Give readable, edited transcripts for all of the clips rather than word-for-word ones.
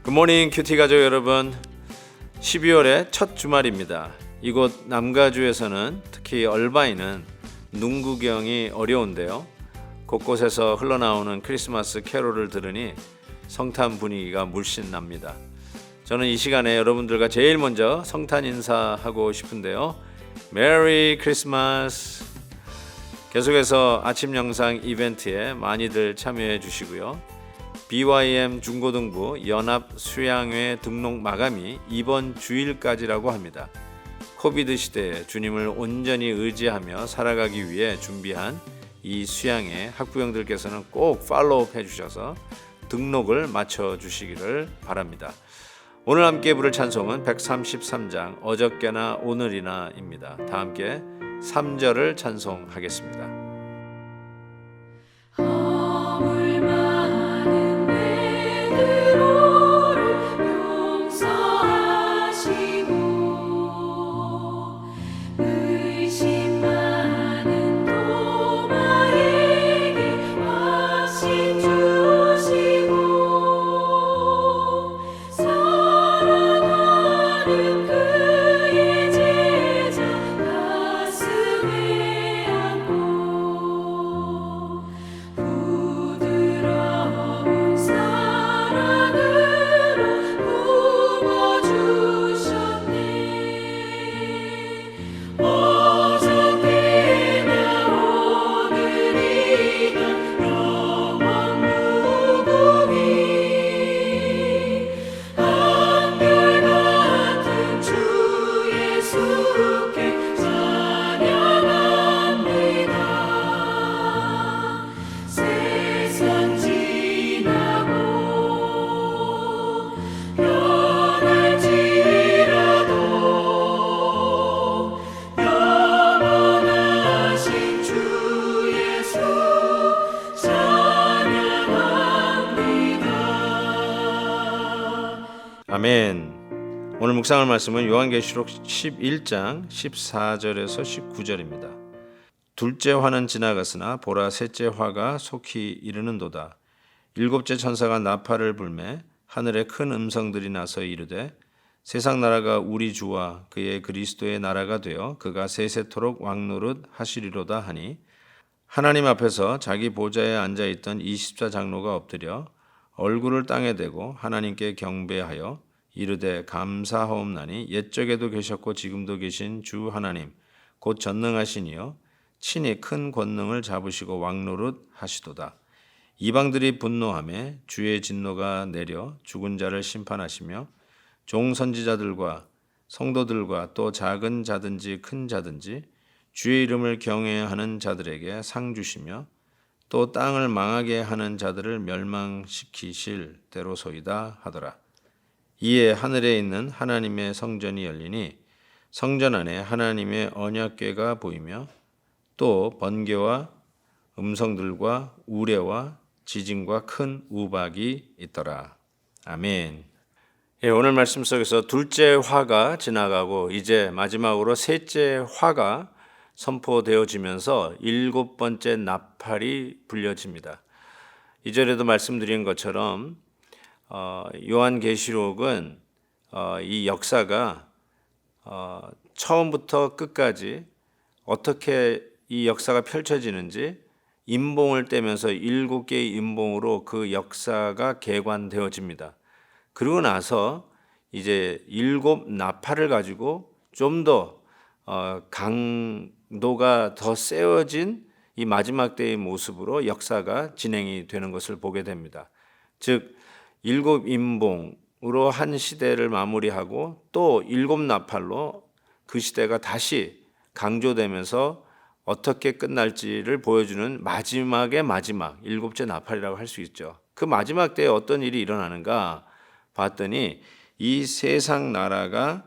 굿모닝 큐티 가족 여러분, 12월의 첫 주말입니다. 이곳 남가주에서는 특히 얼바인은 눈 구경이 어려운데요. 곳곳에서 흘러나오는 크리스마스 캐롤을 들으니 성탄 분위기가 물씬 납니다. 저는 이 시간에 여러분들과 제일 먼저 성탄 인사하고 싶은데요. 메리 크리스마스. 계속해서 아침 영상 이벤트에 많이들 참여해 주시고요. BYM 중고등부 연합 수양회 등록 마감이 이번 주일까지라고 합니다. 코비드 시대에 주님을 온전히 의지하며 살아가기 위해 준비한 이 수양회 학부형들께서는 꼭 팔로우업 해주셔서 등록을 마쳐주시기를 바랍니다. 오늘 함께 부를 찬송은 133장 어저께나 오늘이나입니다. 다 함께 3절을 찬송하겠습니다. 아멘. 오늘 묵상할 말씀은 요한계시록 11장 14절에서 19절입니다. 둘째 화는 지나갔으나 보라 셋째 화가 속히 이르는도다. 일곱째 천사가 나팔을 불매 하늘에 큰 음성들이 나서 이르되 세상 나라가 우리 주와 그의 그리스도의 나라가 되어 그가 세세토록 왕노릇 하시리로다 하니 하나님 앞에서 자기 보좌에 앉아있던 24장로가 엎드려 얼굴을 땅에 대고 하나님께 경배하여 이르되 감사하옵나니 옛적에도 계셨고 지금도 계신 주 하나님 곧 전능하시니요 친히 큰 권능을 잡으시고 왕노릇 하시도다. 이방들이 분노하며 주의 진노가 내려 죽은 자를 심판하시며 종 선지자들과 성도들과 또 작은 자든지 큰 자든지 주의 이름을 경외하는 자들에게 상 주시며 또 땅을 망하게 하는 자들을 멸망시키실 대로소이다 하더라. 이에 하늘에 있는 하나님의 성전이 열리니 성전 안에 하나님의 언약궤가 보이며 또 번개와 음성들과 우레와 지진과 큰 우박이 있더라. 아멘. 오늘 말씀 속에서 둘째 화가 지나가고 이제 마지막으로 셋째 화가 선포되어지면서 일곱 번째 나팔이 불려집니다. 이전에도 말씀드린 것처럼 요한계시록은 이 역사가 처음부터 끝까지 어떻게 이 역사가 펼쳐지는지 임봉을 떼면서 7개의 임봉으로 그 역사가 개관되어집니다. 그리고 나서 이제 7 나팔을 가지고 좀 더 강도가 더 세워진 이 마지막 때의 모습으로 역사가 진행이 되는 것을 보게 됩니다. 즉 7 임봉으로 한 시대를 마무리하고 또 7 나팔로 그 시대가 다시 강조되면서 어떻게 끝날지를 보여주는 마지막의 마지막 7째 나팔이라고 할 수 있죠. 그 마지막 때에 어떤 일이 일어나는가 봤더니 이 세상 나라가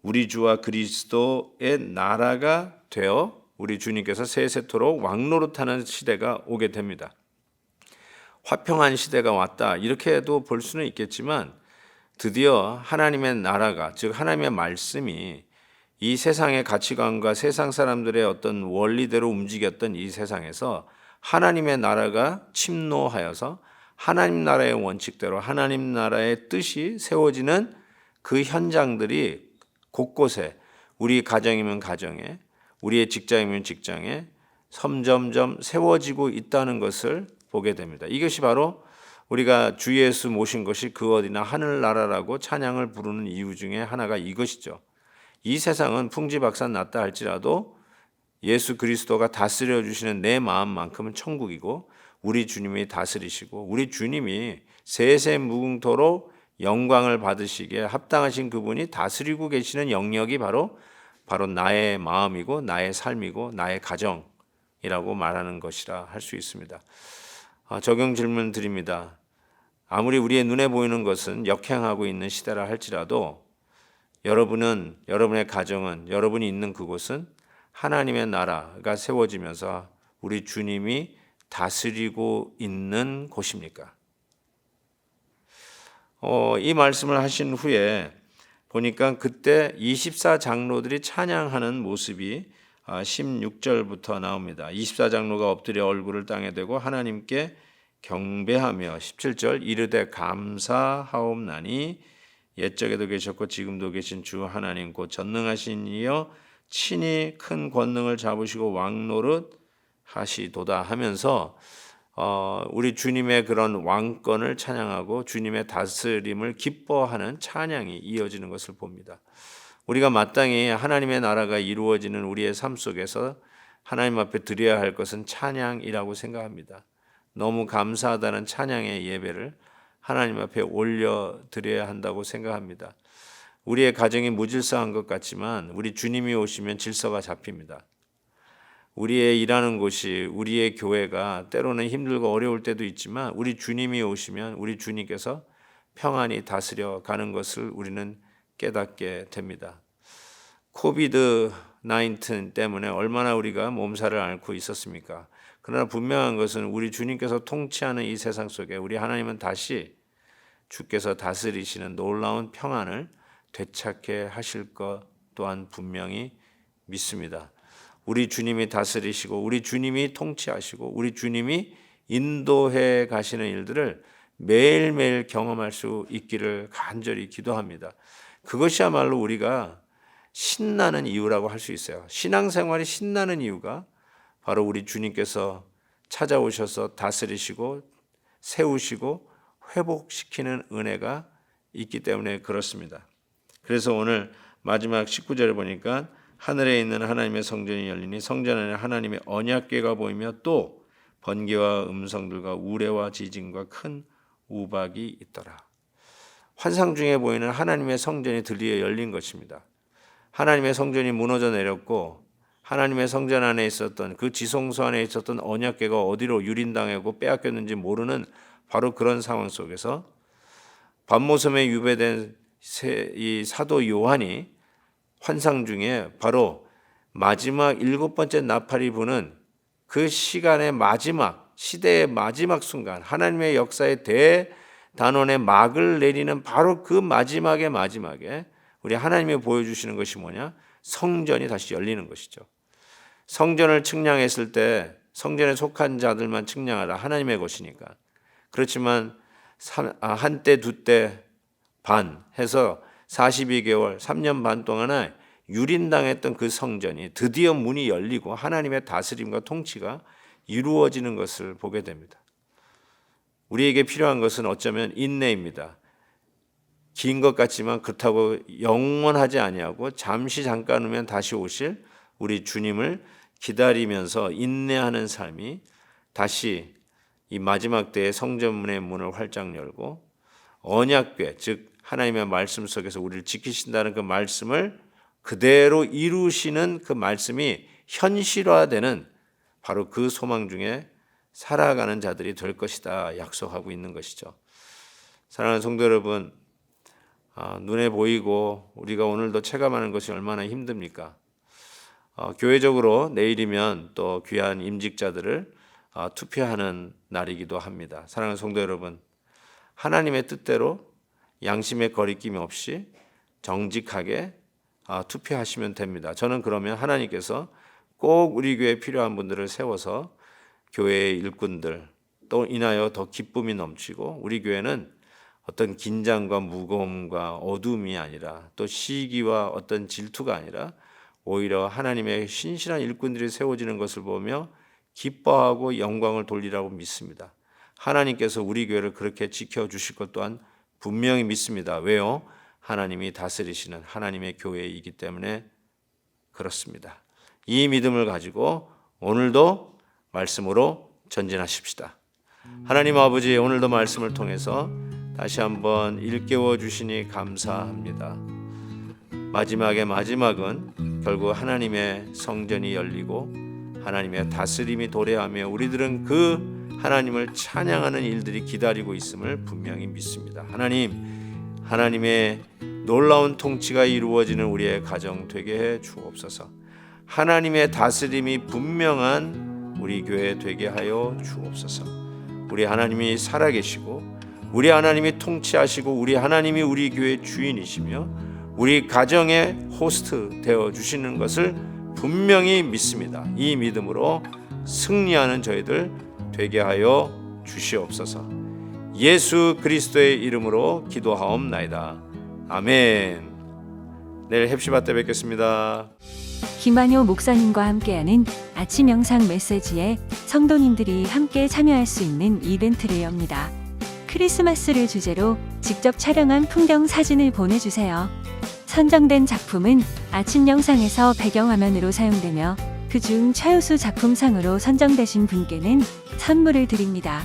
우리 주와 그리스도의 나라가 되어 우리 주님께서 세세토록 왕노릇하는 시대가 오게 됩니다. 화평한 시대가 왔다 이렇게도 볼 수는 있겠지만 드디어 하나님의 나라가, 즉 하나님의 말씀이 이 세상의 가치관과 세상 사람들의 어떤 원리대로 움직였던 이 세상에서 하나님의 나라가 침노하여서 하나님 나라의 원칙대로 하나님 나라의 뜻이 세워지는 그 현장들이 곳곳에, 우리 가정이면 가정에, 우리의 직장이면 직장에 점점점 세워지고 있다는 것을 보게 됩니다. 이것이 바로 우리가 주 예수 모신 것이 그 어디나 하늘나라라고 찬양을 부르는 이유 중에 하나가 이것이죠. 이 세상은 풍지박산 났다 할지라도 예수 그리스도가 다스려 주시는 내 마음만큼은 천국이고, 우리 주님이 다스리시고 우리 주님이 세세 무궁토록 영광을 받으시기에 합당하신 그분이 다스리고 계시는 영역이 바로 나의 마음이고 나의 삶이고 나의 가정이라고 말하는 것이라 할 수 있습니다. 적용 질문 드립니다. 아무리 우리의 눈에 보이는 것은 역행하고 있는 시대라 할지라도 여러분은, 여러분의 가정은, 여러분이 있는 그곳은 하나님의 나라가 세워지면서 우리 주님이 다스리고 있는 곳입니까? 이 말씀을 하신 후에 보니까 그때 24장로들이 찬양하는 모습이 16절부터 나옵니다. 24장로가 엎드려 얼굴을 땅에 대고 하나님께 경배하며 17절 이르되 감사하옵나니 옛적에도 계셨고 지금도 계신 주 하나님 곧 전능하신 이여 친히 큰 권능을 잡으시고 왕노릇 하시도다 하면서 우리 주님의 그런 왕권을 찬양하고 주님의 다스림을 기뻐하는 찬양이 이어지는 것을 봅니다. 우리가 마땅히 하나님의 나라가 이루어지는 우리의 삶 속에서 하나님 앞에 드려야 할 것은 찬양이라고 생각합니다. 너무 감사하다는 찬양의 예배를 하나님 앞에 올려드려야 한다고 생각합니다. 우리의 가정이 무질서한 것 같지만 우리 주님이 오시면 질서가 잡힙니다. 우리의 일하는 곳이, 우리의 교회가 때로는 힘들고 어려울 때도 있지만 우리 주님이 오시면 우리 주님께서 평안히 다스려 가는 것을 우리는 깨닫게 됩니다. 코비드 19 때문에 얼마나 우리가 몸살을 앓고 있었습니까? 그러나 분명한 것은 우리 주님께서 통치하는 이 세상 속에 우리 하나님은 다시 주께서 다스리시는 놀라운 평안을 되찾게 하실 것 또한 분명히 믿습니다. 우리 주님이 다스리시고 우리 주님이 통치하시고 우리 주님이 인도해 가시는 일들을 매일매일 경험할 수 있기를 간절히 기도합니다. 그것이야말로 우리가 신나는 이유라고 할 수 있어요. 신앙생활이 신나는 이유가 바로 우리 주님께서 찾아오셔서 다스리시고 세우시고 회복시키는 은혜가 있기 때문에 그렇습니다. 그래서 오늘 마지막 19절에 보니까 하늘에 있는 하나님의 성전이 열리니 성전 안에 하나님의 언약궤가 보이며 또 번개와 음성들과 우레와 지진과 큰 우박이 있더라. 환상 중에 보이는 하나님의 성전이 드디어 열린 것입니다. 하나님의 성전이 무너져 내렸고 하나님의 성전 안에 있었던 그 지성소 안에 있었던 언약궤가 어디로 유린당하고 빼앗겼는지 모르는 바로 그런 상황 속에서 밤모섬에 유배된 이 사도 요한이 환상 중에 바로 마지막 7번째 나팔이 부는 그 시간의 마지막, 시대의 마지막 순간, 하나님의 역사의 대단원의 막을 내리는 바로 그 마지막에 우리 하나님이 보여주시는 것이 뭐냐? 성전이 다시 열리는 것이죠. 성전을 측량했을 때 성전에 속한 자들만 측량하라, 하나님의 것이니까. 그렇지만 한때 두때 반 해서 42개월 3년 반 동안에 유린당했던 그 성전이 드디어 문이 열리고 하나님의 다스림과 통치가 이루어지는 것을 보게 됩니다. 우리에게 필요한 것은 어쩌면 인내입니다. 긴 것 같지만 그렇다고 영원하지 아니하고 잠시 잠깐 후면 다시 오실 우리 주님을 기다리면서 인내하는 삶이 다시 이 마지막 때의 성전문의 문을 활짝 열고 언약궤, 즉 하나님의 말씀 속에서 우리를 지키신다는 그 말씀을 그대로 이루시는 그 말씀이 현실화되는 바로 그 소망 중에 살아가는 자들이 될 것이다 약속하고 있는 것이죠. 사랑하는 성도 여러분, 눈에 보이고 우리가 오늘도 체감하는 것이 얼마나 힘듭니까? 교회적으로 내일이면 또 귀한 임직자들을 투표하는 날이기도 합니다. 사랑하는 성도 여러분, 하나님의 뜻대로 양심의 거리낌 없이 정직하게 투표하시면 됩니다. 저는 그러면 하나님께서 꼭 우리 교회에 필요한 분들을 세워서 교회의 일꾼들 또 인하여 더 기쁨이 넘치고, 우리 교회는 어떤 긴장과 무거움과 어둠이 아니라 또 시기와 어떤 질투가 아니라 오히려 하나님의 신실한 일꾼들이 세워지는 것을 보며 기뻐하고 영광을 돌리라고 믿습니다. 하나님께서 우리 교회를 그렇게 지켜주실 것 또한 분명히 믿습니다. 왜요? 하나님이 다스리시는 하나님의 교회이기 때문에 그렇습니다. 이 믿음을 가지고 오늘도 말씀으로 전진하십시다. 하나님 아버지, 오늘도 말씀을 통해서 다시 한번 일깨워 주시니 감사합니다. 마지막의 마지막은 결국 하나님의 성전이 열리고 하나님의 다스림이 도래하며 우리들은 그 하나님을 찬양하는 일들이 기다리고 있음을 분명히 믿습니다. 하나님의 놀라운 통치가 이루어지는 우리의 가정 되게 해 주옵소서. 하나님의 다스림이 분명한 우리 교회 되게 하여 주옵소서. 우리 하나님이 살아계시고 우리 하나님이 통치하시고 우리 하나님이 우리 교회 주인이시며 우리 가정의 호스트 되어 주시는 것을 분명히 믿습니다. 이 믿음으로 승리하는 저희들 되게 하여 주시옵소서. 예수 그리스도의 이름으로 기도하옵나이다. 아멘. 내일 heb시바 때 뵙겠습니다. 김만효 목사님과 함께하는 아침 영상 메시지에 성도님들이 함께 참여할 수 있는 이벤트를 엽니다. 크리스마스를 주제로 직접 촬영한 풍경 사진을 보내주세요. 선정된 작품은 아침 영상에서 배경화면으로 사용되며 그중 최우수 작품상으로 선정되신 분께는 선물을 드립니다.